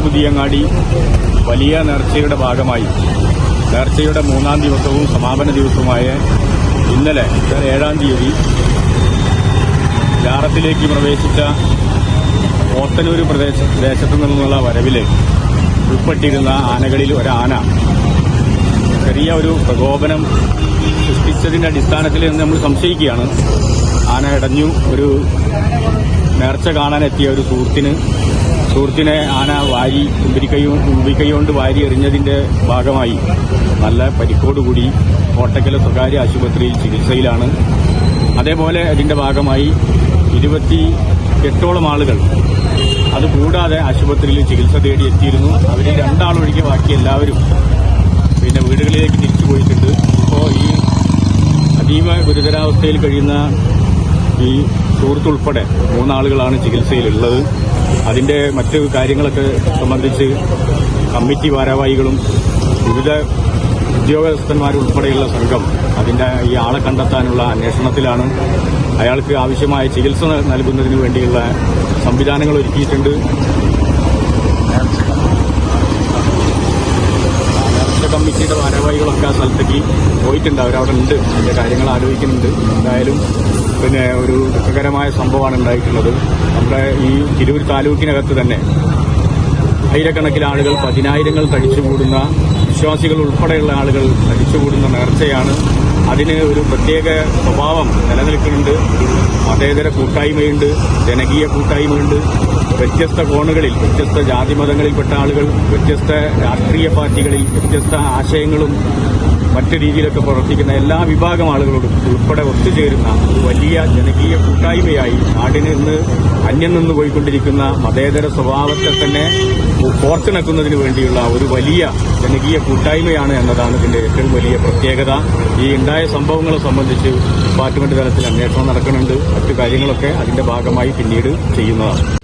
പുതിയങ്ങാടി വലിയ നേർച്ചയുടെ ഭാഗമായി നേർച്ചയുടെ 3-ാം ദിവസവും സമാപന ദിവസവുമായ ഇന്നലെ 7-ാം തീയതി ജാറത്തിലേക്ക് പ്രവേശിച്ച പോത്തനൂർ പ്രദേശത്തു നിന്നുള്ള വരവിൽ ഉൾപ്പെട്ടിരുന്ന ആനകളിൽ ഒരാന ചെറിയ ഒരു പ്രകോപനം സൃഷ്ടിച്ചതിന്റെ അടിസ്ഥാനത്തിൽ നമ്മൾ സംശയിക്കുകയാണ്. ആന ഇടഞ്ഞു. ഒരു നേർച്ച കാണാനെത്തിയ ഒരു സുഹൃത്തിനെ ആന തുമ്പിക്കൈ കൊണ്ട് വാരി എറിഞ്ഞതിന്റെ ഭാഗമായി നല്ല പരിക്കോടുകൂടി കോട്ടക്കൽ സ്വകാര്യ ആശുപത്രിയിൽ ചികിത്സയിലാണ്. അതേപോലെ അതിന്റെ ഭാഗമായി 28ഓളം ആളുകൾ അതുകൂടാതെ ആശുപത്രിയിൽ ചികിത്സ തേടി എത്തിയിരുന്നു. അവരിൽ 2 ആളൊഴികെ ബാക്കി എല്ലാവരും വീടുകളിലേക്ക് തിരിച്ചു പോയിട്ടുണ്ട്. ഇപ്പോൾ ഈ അതീവ ഗുരുതരാവസ്ഥയിൽ കഴിയുന്ന ഈ സുഹൃത്തുൾപ്പെടെ 3 ആളുകളാണ് ചികിത്സയിലുള്ളത്. അതിന്റെ മറ്റ് കാര്യങ്ങളൊക്കെ സംബന്ധിച്ച് കമ്മിറ്റി ഭാരവാഹികളും വിവിധ ഉദ്യോഗസ്ഥന്മാരുൾപ്പെടെയുള്ള സംഘം അതിന്റെ ഈ ആളെ കണ്ടെത്താനുള്ള അന്വേഷണത്തിലാണ്. അയാൾക്ക് ആവശ്യമായ ചികിത്സ നൽകുന്നതിന് വേണ്ടിയുള്ള സംവിധാനങ്ങൾ ഒരുക്കിയിട്ടുണ്ട്. കമ്മിറ്റിയുടെ ഭാരവാഹികളൊക്കെ ആ സ്ഥലത്തേക്ക് പോയിട്ടുണ്ട്. അവരവിടെ ഉണ്ട്, അതിന്റെ കാര്യങ്ങൾ ആലോചിക്കുന്നുണ്ട്. എന്തായാലും ഒരു ദുഃഖകരമായ സംഭവമാണ് ഉണ്ടായിട്ടുള്ളത്. നമ്മുടെ ഈ തിരൂർ താലൂക്കിനകത്ത് തന്നെ ആയിരക്കണക്കിന് ആളുകൾ 10,000ങ്ങൾ തടിച്ചുകൂടുന്ന വിശ്വാസികൾ ഉൾപ്പെടെയുള്ള ആളുകൾ തടിച്ചുകൂടുന്ന നേർച്ചയാണ്. അതിന് ഒരു പ്രത്യേക സ്വഭാവം നിലനിൽക്കുന്നുണ്ട്. മതേതര കൂട്ടായ്മയുണ്ട്, ജനകീയ കൂട്ടായ്മയുണ്ട്. വ്യത്യസ്ത കോണുകളിൽ വ്യത്യസ്ത ജാതിമതങ്ങളിൽപ്പെട്ട ആളുകൾ, വ്യത്യസ്ത രാഷ്ട്രീയ പാർട്ടികളിൽ വ്യത്യസ്ത ആശയങ്ങളും മറ്റു രീതിയിലൊക്കെ പ്രവർത്തിക്കുന്ന എല്ലാ വിഭാഗം ആളുകളോടും ഉൾപ്പെടെ ഒത്തുചേരുന്ന ഒരു വലിയ ജനകീയ കൂട്ടായ്മയായി നാടിന് ഇന്ന് അന്യം നിന്ന് പോയിക്കൊണ്ടിരിക്കുന്ന മതേതര സ്വഭാവത്തെ തന്നെ കോർത്തിണക്കുന്നതിന് വേണ്ടിയുള്ള ഒരു വലിയ ജനകീയ കൂട്ടായ്മയാണ് എന്നതാണ് ഇതിന്റെ ഏറ്റവും വലിയ പ്രത്യേകത. ഈ ഉണ്ടായ സംഭവങ്ങളെ സംബന്ധിച്ച് ഡിപ്പാർട്ട്മെന്റ് തലത്തിൽ അന്വേഷണം നടക്കുന്നുണ്ട്. മറ്റു കാര്യങ്ങളൊക്കെ അതിന്റെ ഭാഗമായി പിന്നീട് ചെയ്യുന്നതാണ്.